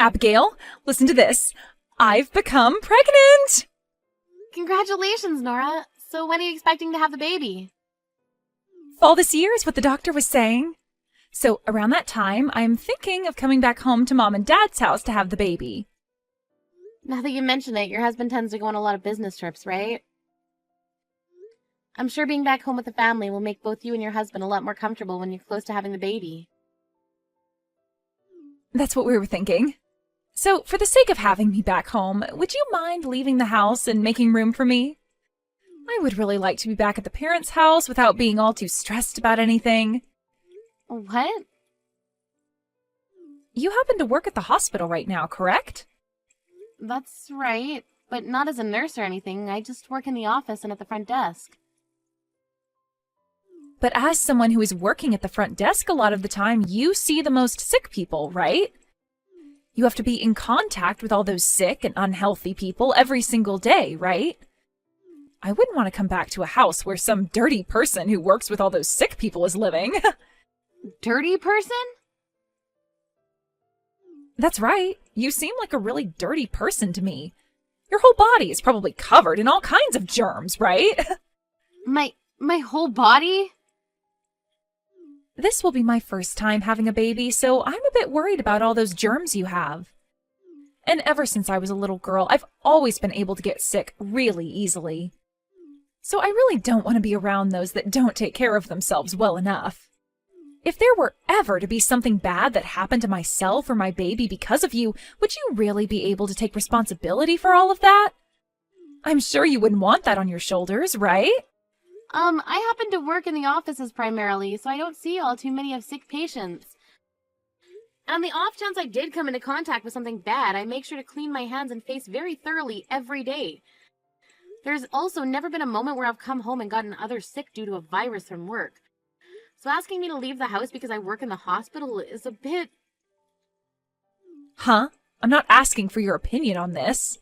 Abigail, listen to this. I've become pregnant! Congratulations, Nora. So when are you expecting to have the baby? Fall this year is what the doctor was saying. So around that time, I'm thinking of coming back home to Mom and Dad's house to have the baby. Now that you mention it, your husband tends to go on a lot of business trips, right? I'm sure being back home with the family will make both you and your husband a lot more comfortable when you're close to having the baby. That's what we were thinking. So, for the sake of having me back home, would you mind leaving the house and making room for me? I would really like to be back at the parents' house without being all too stressed about anything. What? You happen to work at the hospital right now, correct? That's right, but not as a nurse or anything. I just work in the office and at the front desk. But as someone who is working at the front desk a lot of the time, you see the most sick people, right? You have to be in contact with all those sick and unhealthy people every single day, right? I wouldn't want to come back to a house where some dirty person who works with all those sick people is living. Dirty person? That's right. You seem like a really dirty person to me. Your whole body is probably covered in all kinds of germs, right? My whole body? This will be my first time having a baby, so I'm a bit worried about all those germs you have. And ever since I was a little girl, I've always been able to get sick really easily. So I really don't want to be around those that don't take care of themselves well enough. If there were ever to be something bad that happened to myself or my baby because of you, would you really be able to take responsibility for all of that? I'm sure you wouldn't want that on your shoulders, right? I happen to work in the offices primarily, so I don't see all too many of sick patients. And on the off chance I did come into contact with something bad, I make sure to clean my hands and face very thoroughly every day. There's also never been a moment where I've come home and gotten others sick due to a virus from work. So asking me to leave the house because I work in the hospital is a bit... Huh? I'm not asking for your opinion on this.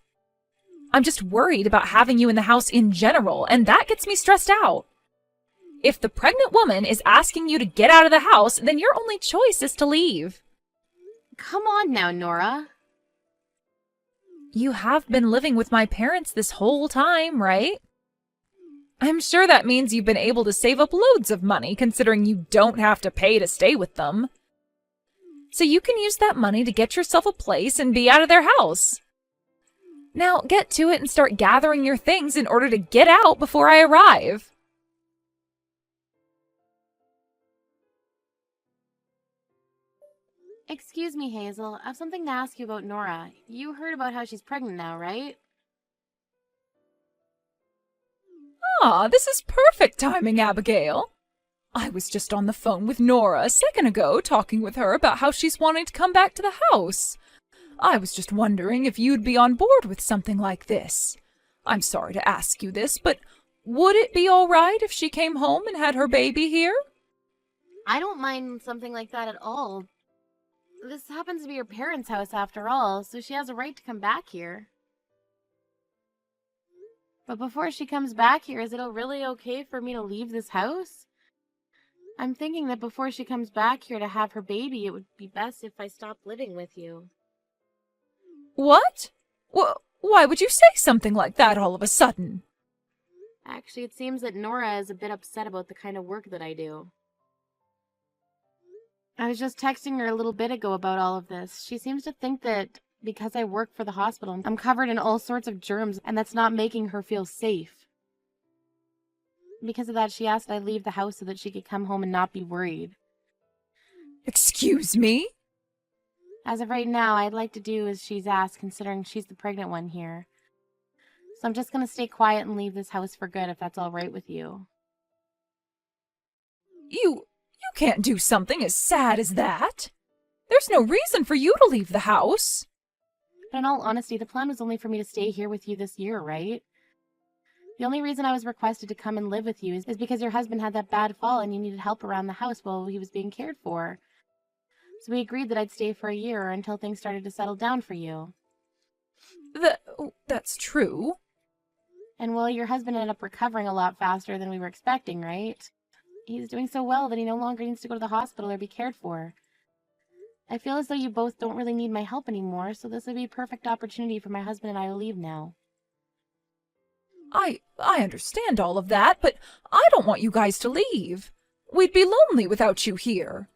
I'm just worried about having you in the house in general, and that gets me stressed out. If the pregnant woman is asking you to get out of the house, then your only choice is to leave. Come on now, Nora. You have been living with my parents this whole time, right? I'm sure that means you've been able to save up loads of money, considering you don't have to pay to stay with them. So you can use that money to get yourself a place and be out of their house. Now get to it and start gathering your things in order to get out before I arrive. Excuse me, Hazel. I have something to ask you about Nora. You heard about how she's pregnant now, right? Ah, this is perfect timing, Abigail. I was just on the phone with Nora a second ago, talking with her about how she's wanting to come back to the house. I was just wondering if you'd be on board with something like this. I'm sorry to ask you this, but would it be all right if she came home and had her baby here? I don't mind something like that at all. This happens to be her parents' house after all, so she has a right to come back here. But before she comes back here, is it really okay for me to leave this house? I'm thinking that before she comes back here to have her baby, it would be best if I stopped living with you. What? Why would you say something like that all of a sudden? Actually, it seems that Nora is a bit upset about the kind of work that I do. I was just texting her a little bit ago about all of this. She seems to think that because I work for the hospital, I'm covered in all sorts of germs, and that's not making her feel safe. Because of that, she asked that I leave the house so that she could come home and not be worried. Excuse me? As of right now, I'd like to do as she's asked, considering she's the pregnant one here. So I'm just going to stay quiet and leave this house for good, if that's all right with you. You can't do something as sad as that. There's no reason for you to leave the house. But in all honesty, the plan was only for me to stay here with you this year, right? The only reason I was requested to come and live with you is because your husband had that bad fall and you needed help around the house while he was being cared for. So we agreed that I'd stay for a year or until things started to settle down for you. That's true. And well, your husband ended up recovering a lot faster than we were expecting, right? He's doing so well that he no longer needs to go to the hospital or be cared for. I feel as though you both don't really need my help anymore, so this would be a perfect opportunity for my husband and I to leave now. I understand all of that, but I don't want you guys to leave. We'd be lonely without you here.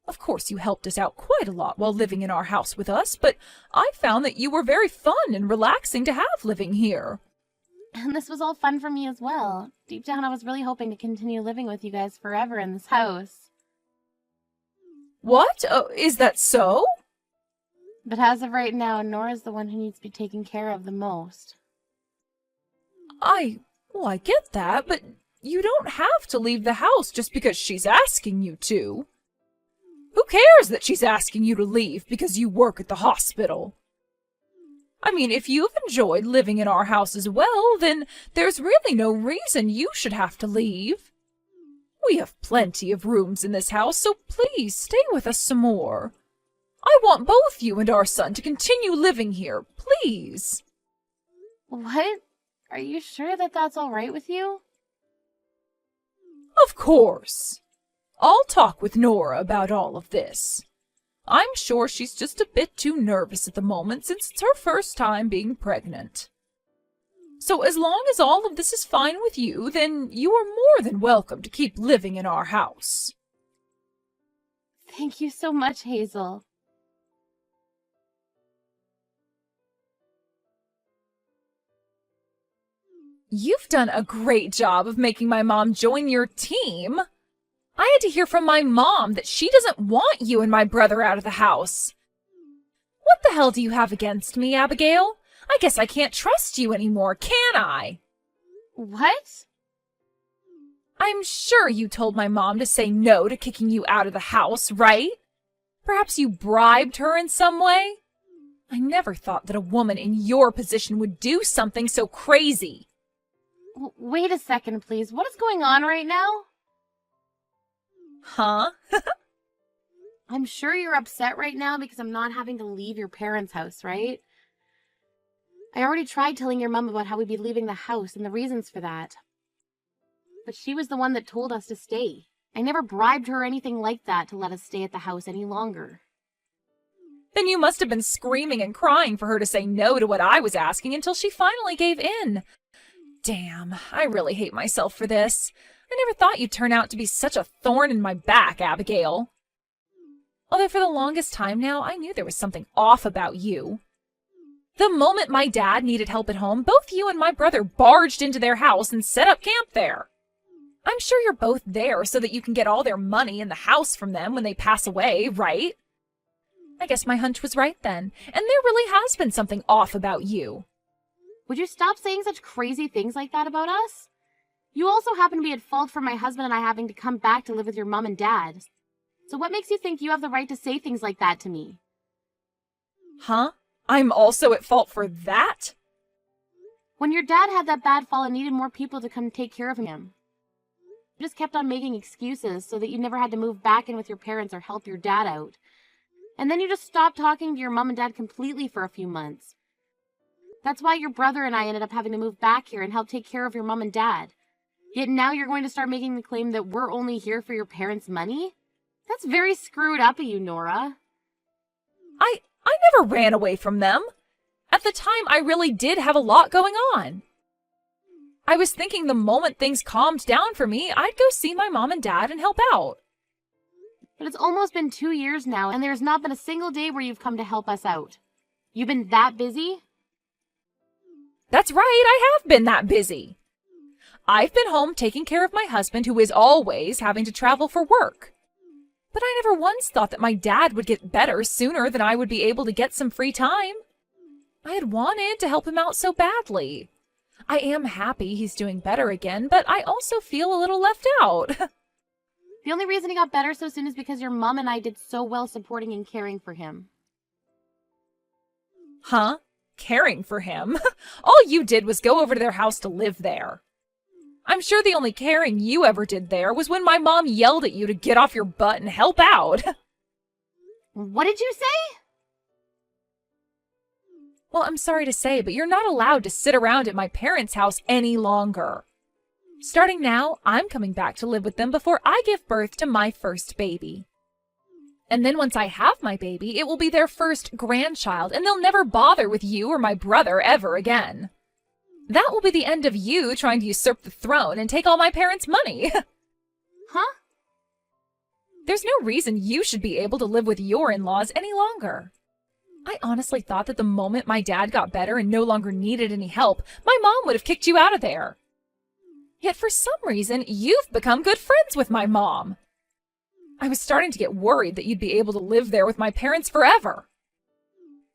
Of course, you helped us out quite a lot while living in our house with us, but I found that you were very fun and relaxing to have living here. And this was all fun for me as well. Deep down, I was really hoping to continue living with you guys forever in this house. What? Is that so? But as of right now, Nora's the one who needs to be taken care of the most. I get that, but you don't have to leave the house just because she's asking you to. Who cares that she's asking you to leave because you work at the hospital? I mean, if you've enjoyed living in our house as well, then there's really no reason you should have to leave. We have plenty of rooms in this house, so please stay with us some more. I want both you and our son to continue living here, please. What? Are you sure that that's all right with you? Of course. I'll talk with Nora about all of this. I'm sure she's just a bit too nervous at the moment since it's her first time being pregnant. So as long as all of this is fine with you, then you are more than welcome to keep living in our house. Thank you so much, Hazel. You've done a great job of making my mom join your team. I had to hear from my mom that she doesn't want you and my brother out of the house. What the hell do you have against me, Abigail? I guess I can't trust you anymore, can I? What? I'm sure you told my mom to say no to kicking you out of the house, right? Perhaps you bribed her in some way? I never thought that a woman in your position would do something so crazy. Wait a second, please. What is going on right now? Huh? I'm sure you're upset right now because I'm not having to leave your parents' house, right? I already tried telling your mom about how we'd be leaving the house and the reasons for that. But she was the one that told us to stay. I never bribed her or anything like that to let us stay at the house any longer. Then you must have been screaming and crying for her to say no to what I was asking until she finally gave in. Damn, I really hate myself for this. I never thought you'd turn out to be such a thorn in my back, Abigail. Although for the longest time now, I knew there was something off about you. The moment my dad needed help at home, both you and my brother barged into their house and set up camp there. I'm sure you're both there so that you can get all their money in the house from them when they pass away, right? I guess my hunch was right then, and there really has been something off about you. Would you stop saying such crazy things like that about us? You also happen to be at fault for my husband and I having to come back to live with your mom and dad. So what makes you think you have the right to say things like that to me? Huh? I'm also at fault for that? When your dad had that bad fall and needed more people to come take care of him, you just kept on making excuses so that you never had to move back in with your parents or help your dad out. And then you just stopped talking to your mom and dad completely for a few months. That's why your brother and I ended up having to move back here and help take care of your mom and dad. Yet now you're going to start making the claim that we're only here for your parents' money? That's very screwed up of you, Nora. I never ran away from them. At the time, I really did have a lot going on. I was thinking the moment things calmed down for me, I'd go see my mom and dad and help out. But it's almost been 2 years now, and there's not been a single day where you've come to help us out. You've been that busy? That's right, I have been that busy. I've been home taking care of my husband, who is always having to travel for work. But I never once thought that my dad would get better sooner than I would be able to get some free time. I had wanted to help him out so badly. I am happy he's doing better again, but I also feel a little left out. The only reason he got better so soon is because your mom and I did so well supporting and caring for him. Huh? Caring for him? All you did was go over to their house to live there. I'm sure the only caring you ever did there was when my mom yelled at you to get off your butt and help out. What did you say? Well, I'm sorry to say, but you're not allowed to sit around at my parents' house any longer. Starting now, I'm coming back to live with them before I give birth to my first baby. And then once I have my baby, it will be their first grandchild, and they'll never bother with you or my brother ever again. That will be the end of you trying to usurp the throne and take all my parents' money. Huh? There's no reason you should be able to live with your in-laws any longer. I honestly thought that the moment my dad got better and no longer needed any help, my mom would have kicked you out of there. Yet for some reason, you've become good friends with my mom. I was starting to get worried that you'd be able to live there with my parents forever.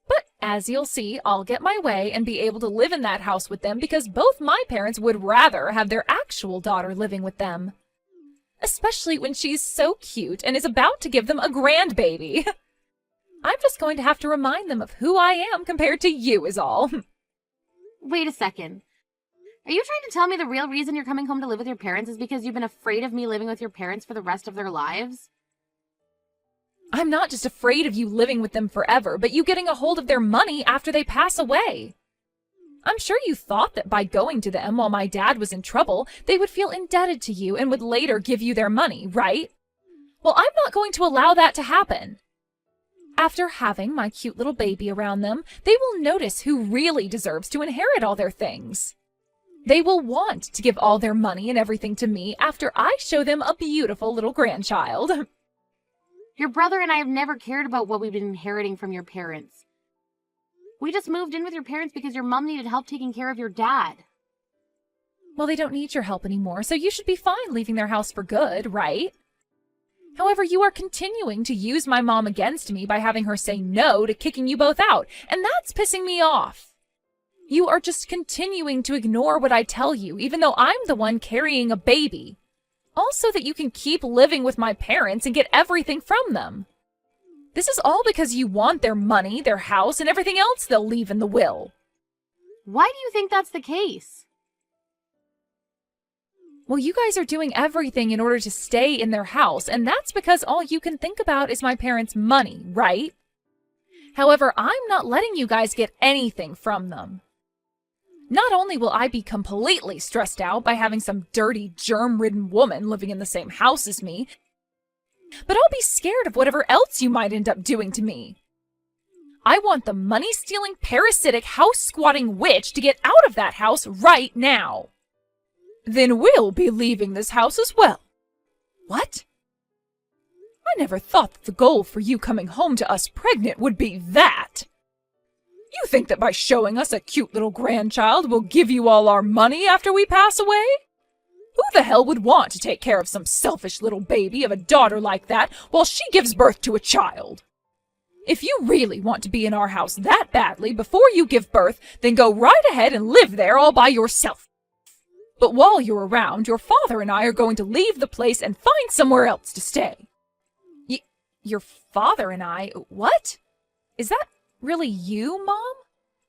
But as you'll see, I'll get my way and be able to live in that house with them because both my parents would rather have their actual daughter living with them. Especially when she's so cute and is about to give them a grandbaby. I'm just going to have to remind them of who I am compared to you is all. Wait a second. Are you trying to tell me the real reason you're coming home to live with your parents is because you've been afraid of me living with your parents for the rest of their lives? I'm not just afraid of you living with them forever, but you getting a hold of their money after they pass away. I'm sure you thought that by going to them while my dad was in trouble, they would feel indebted to you and would later give you their money, right? Well, I'm not going to allow that to happen. After having my cute little baby around them, they will notice who really deserves to inherit all their things. They will want to give all their money and everything to me after I show them a beautiful little grandchild. Your brother and I have never cared about what we've been inheriting from your parents. We just moved in with your parents because your mom needed help taking care of your dad. Well, they don't need your help anymore, so you should be fine leaving their house for good, right? However, you are continuing to use my mom against me by having her say no to kicking you both out, and that's pissing me off. You are just continuing to ignore what I tell you, even though I'm the one carrying a baby. Also that you can keep living with my parents and get everything from them. This is all because you want their money, their house, and everything else they'll leave in the will. Why do you think that's the case? Well, you guys are doing everything in order to stay in their house, and that's because all you can think about is my parents' money, right? However, I'm not letting you guys get anything from them. Not only will I be completely stressed out by having some dirty, germ-ridden woman living in the same house as me, but I'll be scared of whatever else you might end up doing to me. I want the money-stealing, parasitic, house-squatting witch to get out of that house right now. Then we'll be leaving this house as well. What? I never thought that the goal for you coming home to us pregnant would be that. You think that by showing us a cute little grandchild we'll give you all our money after we pass away? Who the hell would want to take care of some selfish little baby of a daughter like that while she gives birth to a child? If you really want to be in our house that badly before you give birth, then go right ahead and live there all by yourself. But while you're around, your father and I are going to leave the place and find somewhere else to stay. Your father and I? What? Is that really you, Mom?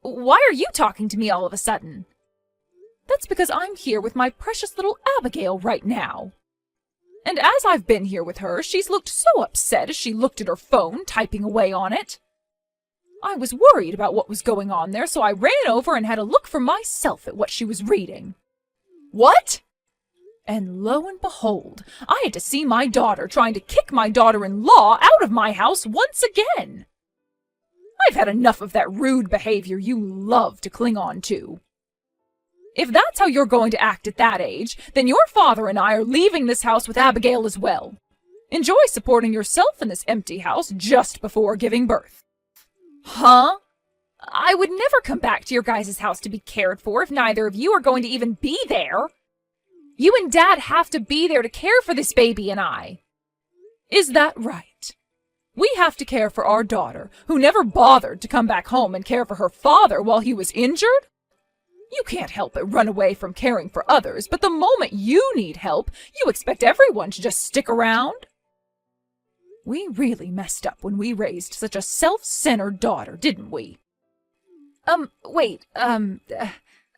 Why are you talking to me all of a sudden? That's because I'm here with my precious little Abigail right now. And as I've been here with her, she's looked so upset as she looked at her phone, typing away on it. I was worried about what was going on there, so I ran over and had a look for myself at what she was reading. What? And lo and behold, I had to see my daughter trying to kick my daughter-in-law out of my house once again. I've had enough of that rude behavior you love to cling on to. If that's how you're going to act at that age, then your father and I are leaving this house with Abigail as well. Enjoy supporting yourself in this empty house just before giving birth. Huh? I would never come back to your guys' house to be cared for if neither of you are going to even be there. You and Dad have to be there to care for this baby and I. Is that right? We have to care for our daughter, who never bothered to come back home and care for her father while he was injured? You can't help but run away from caring for others, but the moment you need help, you expect everyone to just stick around? We really messed up when we raised such a self-centered daughter, didn't we?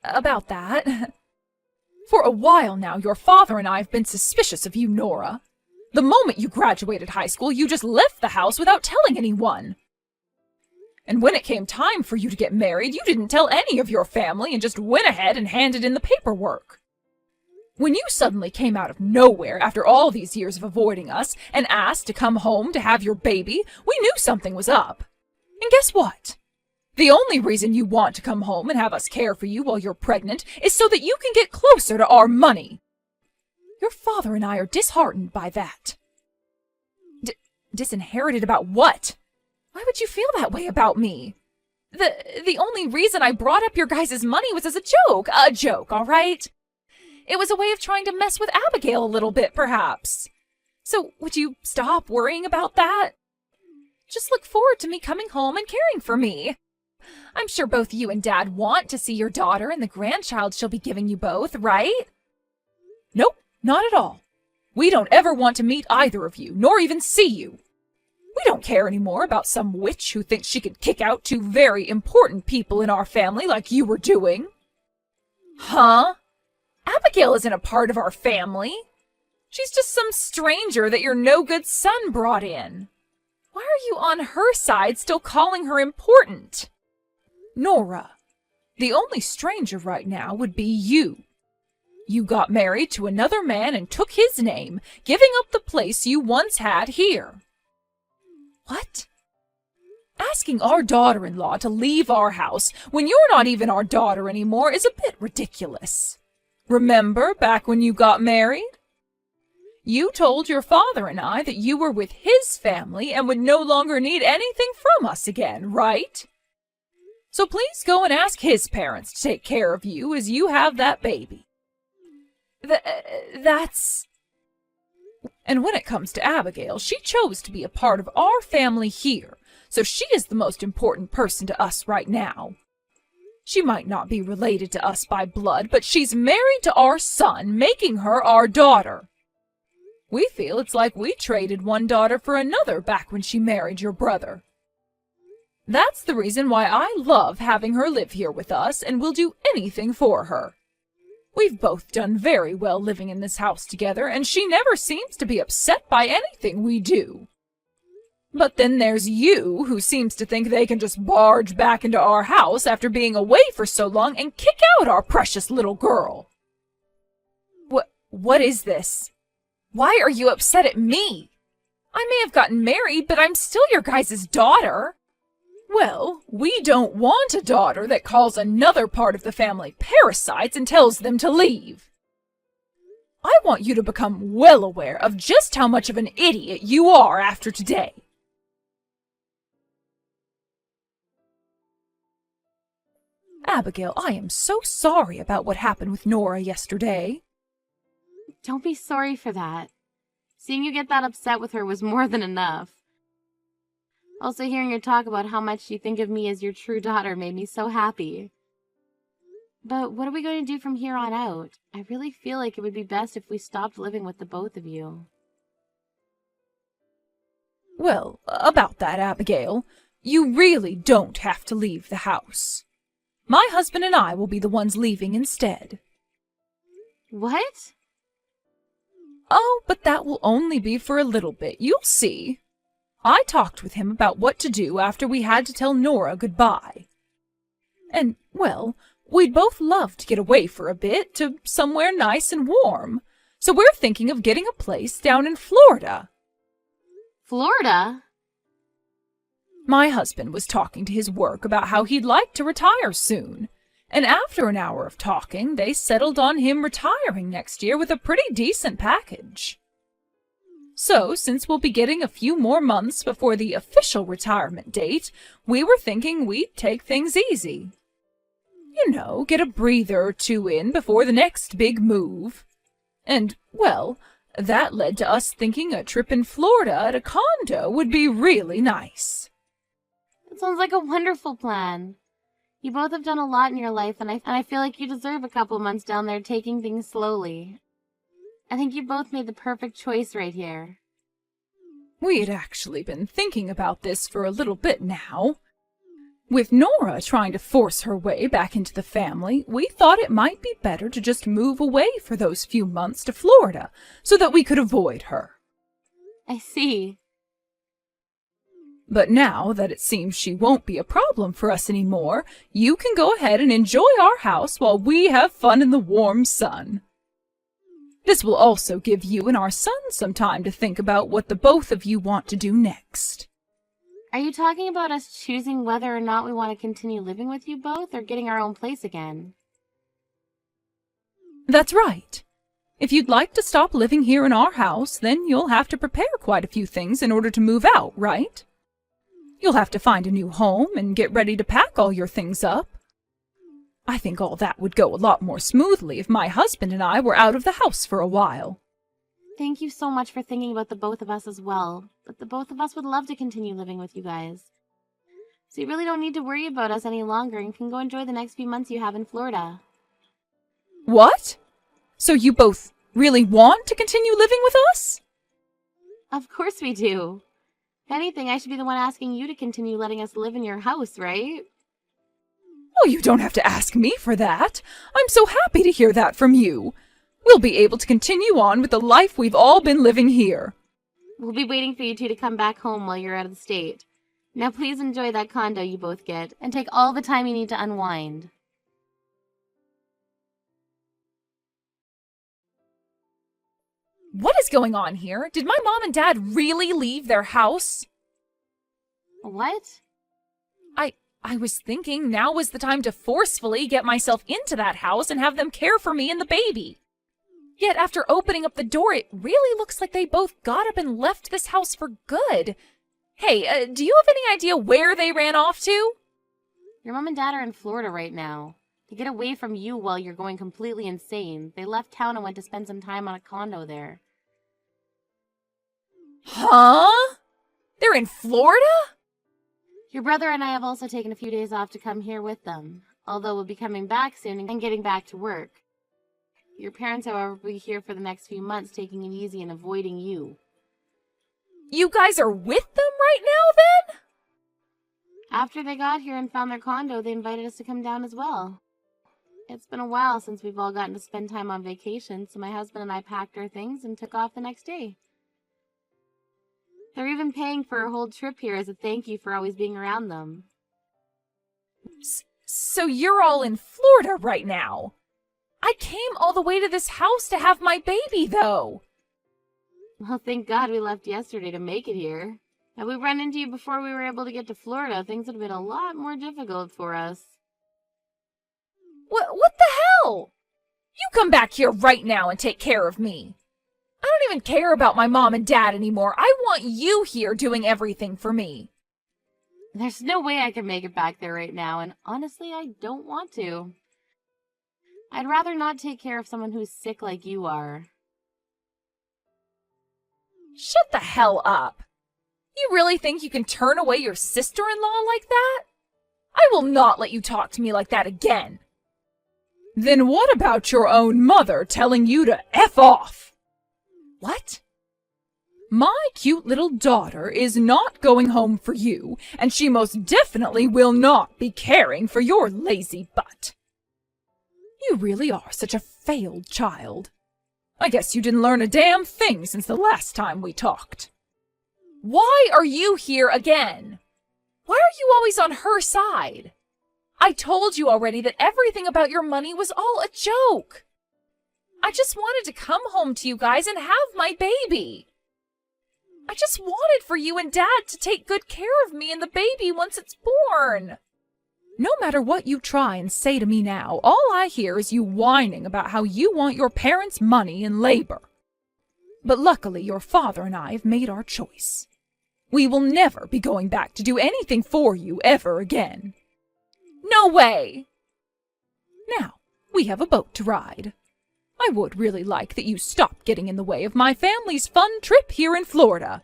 About that. For a while now, your father and I have been suspicious of you, Nora. The moment you graduated high school, you just left the house without telling anyone. And when it came time for you to get married, you didn't tell any of your family and just went ahead and handed in the paperwork. When you suddenly came out of nowhere after all these years of avoiding us and asked to come home to have your baby, we knew something was up. And guess what? The only reason you want to come home and have us care for you while you're pregnant is so that you can get closer to our money. Your father and I are disheartened by that. Disinherited about what? Why would you feel that way about me? The only reason I brought up your guys' money was as a joke. A joke, all right? It was a way of trying to mess with Abigail a little bit, perhaps. So would you stop worrying about that? Just look forward to me coming home and caring for me. I'm sure both you and Dad want to see your daughter and the grandchild she'll be giving you both, right? Nope, not at all. We don't ever want to meet either of you, nor even see you. We don't care anymore about some witch who thinks she could kick out two very important people in our family like you were doing. Huh? Abigail isn't a part of our family. She's just some stranger that your no-good son brought in. Why are you on her side still calling her important? Nora, the only stranger right now would be you. You got married to another man and took his name, giving up the place you once had here. What? Asking our daughter-in-law to leave our house when you're not even our daughter anymore is a bit ridiculous. Remember back when you got married? You told your father and I that you were with his family and would no longer need anything from us again, right? So please go and ask his parents to take care of you as you have that baby. That's... And when it comes to Abigail, she chose to be a part of our family here, so she is the most important person to us right now. She might not be related to us by blood, but she's married to our son, making her our daughter. We feel it's like we traded one daughter for another back when she married your brother. That's the reason why I love having her live here with us and will do anything for her. We've both done very well living in this house together, and she never seems to be upset by anything we do. But then there's you, who seems to think they can just barge back into our house after being away for so long and kick out our precious little girl. What is this? Why are you upset at me? I may have gotten married, but I'm still your guys' daughter. Well, we don't want a daughter that calls another part of the family parasites and tells them to leave. I want you to become well aware of just how much of an idiot you are after today. Abigail, I am so sorry about what happened with Nora yesterday. Don't be sorry for that. Seeing you get that upset with her was more than enough. Also, hearing her talk about how much you think of me as your true daughter made me so happy. But what are we going to do from here on out? I really feel like it would be best if we stopped living with the both of you. Well, about that, Abigail, you really don't have to leave the house. My husband and I will be the ones leaving instead. What? Oh, but that will only be for a little bit. You'll see. I talked with him about what to do after we had to tell Nora goodbye. And, well, we'd both love to get away for a bit to somewhere nice and warm. So we're thinking of getting a place down in Florida. Florida? My husband was talking to his work about how he'd like to retire soon. And after an hour of talking, they settled on him retiring next year with a pretty decent package. So, since we'll be getting a few more months before the official retirement date, we were thinking we'd take things easy. You know, get a breather or two in before the next big move. And, well, that led to us thinking a trip in Florida at a condo would be really nice. That sounds like a wonderful plan. You both have done a lot in your life, and I feel like you deserve a couple months down there taking things slowly. I think you both made the perfect choice right here. We had actually been thinking about this for a little bit now. With Nora trying to force her way back into the family, we thought it might be better to just move away for those few months to Florida so that we could avoid her. I see. But now that it seems she won't be a problem for us anymore, you can go ahead and enjoy our house while we have fun in the warm sun. This will also give you and our son some time to think about what the both of you want to do next. Are you talking about us choosing whether or not we want to continue living with you both, or getting our own place again? That's right. If you'd like to stop living here in our house, then you'll have to prepare quite a few things in order to move out, right? You'll have to find a new home and get ready to pack all your things up. I think all that would go a lot more smoothly if my husband and I were out of the house for a while. Thank you so much for thinking about the both of us as well, but the both of us would love to continue living with you guys. So you really don't need to worry about us any longer and can go enjoy the next few months you have in Florida. What? So you both really want to continue living with us? Of course we do. If anything, I should be the one asking you to continue letting us live in your house, right? Oh, you don't have to ask me for that. I'm so happy to hear that from you. We'll be able to continue on with the life we've all been living here. We'll be waiting for you two to come back home while you're out of the state. Now please enjoy that condo you both get, and take all the time you need to unwind. What is going on here? Did my mom and dad really leave their house? What? I was thinking now was the time to forcefully get myself into that house and have them care for me and the baby. Yet after opening up the door, it really looks like they both got up and left this house for good. Hey, do you have any idea where they ran off to? Your mom and dad are in Florida right now. To get away from you while you're going completely insane, they left town and went to spend some time on a condo there. Huh? They're in Florida? Your brother and I have also taken a few days off to come here with them, although we'll be coming back soon and getting back to work. Your parents, however, will be here for the next few months, taking it easy and avoiding you. You guys are with them right now, then? After they got here and found their condo, they invited us to come down as well. It's been a while since we've all gotten to spend time on vacation, so my husband and I packed our things and took off the next day. They're even paying for a whole trip here as a thank you for always being around them. So you're all in Florida right now? I came all the way to this house to have my baby, though. Well, thank God we left yesterday to make it here. Had we run into you before we were able to get to Florida, things would have been a lot more difficult for us. What the hell? You come back here right now and take care of me. I don't even care about my mom and dad anymore. I want you here doing everything for me. There's no way I can make it back there right now, and honestly, I don't want to. I'd rather not take care of someone who's sick like you are. Shut the hell up. You really think you can turn away your sister-in-law like that? I will not let you talk to me like that again. Then what about your own mother telling you to F off? What? My cute little daughter is not going home for you, and she most definitely will not be caring for your lazy butt. You really are such a failed child. I guess you didn't learn a damn thing since the last time we talked. Why are you here again? Why are you always on her side? I told you already that everything about your money was all a joke. I just wanted to come home to you guys and have my baby. I just wanted for you and Dad to take good care of me and the baby once it's born. No matter what you try and say to me now, all I hear is you whining about how you want your parents' money and labor. But luckily, your father and I have made our choice. We will never be going back to do anything for you ever again. No way! Now, we have a boat to ride. I would really like that you stopped getting in the way of my family's fun trip here in Florida.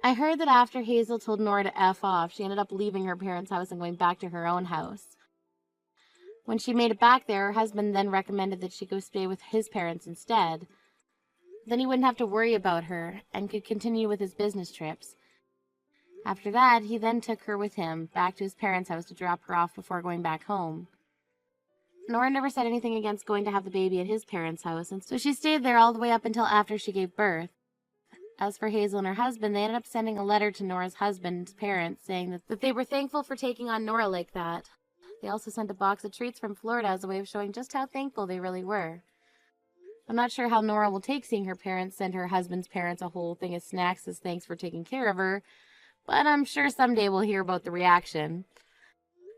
I heard that after Hazel told Nora to F off, she ended up leaving her parents' house and going back to her own house. When she made it back there, her husband then recommended that she go stay with his parents instead. Then he wouldn't have to worry about her and could continue with his business trips. After that, he then took her with him back to his parents' house to drop her off before going back home. Nora never said anything against going to have the baby at his parents' house, and so she stayed there all the way up until after she gave birth. As for Hazel and her husband, they ended up sending a letter to Nora's husband's parents saying that they were thankful for taking on Nora like that. They also sent a box of treats from Florida as a way of showing just how thankful they really were. I'm not sure how Nora will take seeing her parents send her husband's parents a whole thing of snacks as thanks for taking care of her, but I'm sure someday we'll hear about the reaction.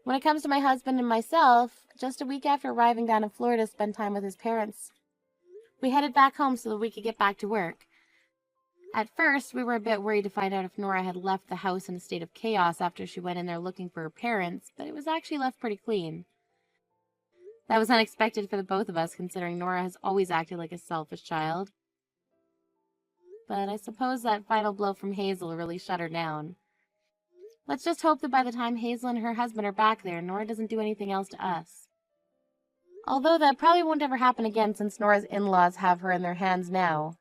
When it comes to my husband and myself, just a week after arriving down in Florida to spend time with his parents, we headed back home so that we could get back to work. At first, we were a bit worried to find out if Nora had left the house in a state of chaos after she went in there looking for her parents, but it was actually left pretty clean. That was unexpected for the both of us, considering Nora has always acted like a selfish child. But I suppose that final blow from Hazel really shut her down. Let's just hope that by the time Hazel and her husband are back there, Nora doesn't do anything else to us. Although that probably won't ever happen again since Nora's in-laws have her in their hands now.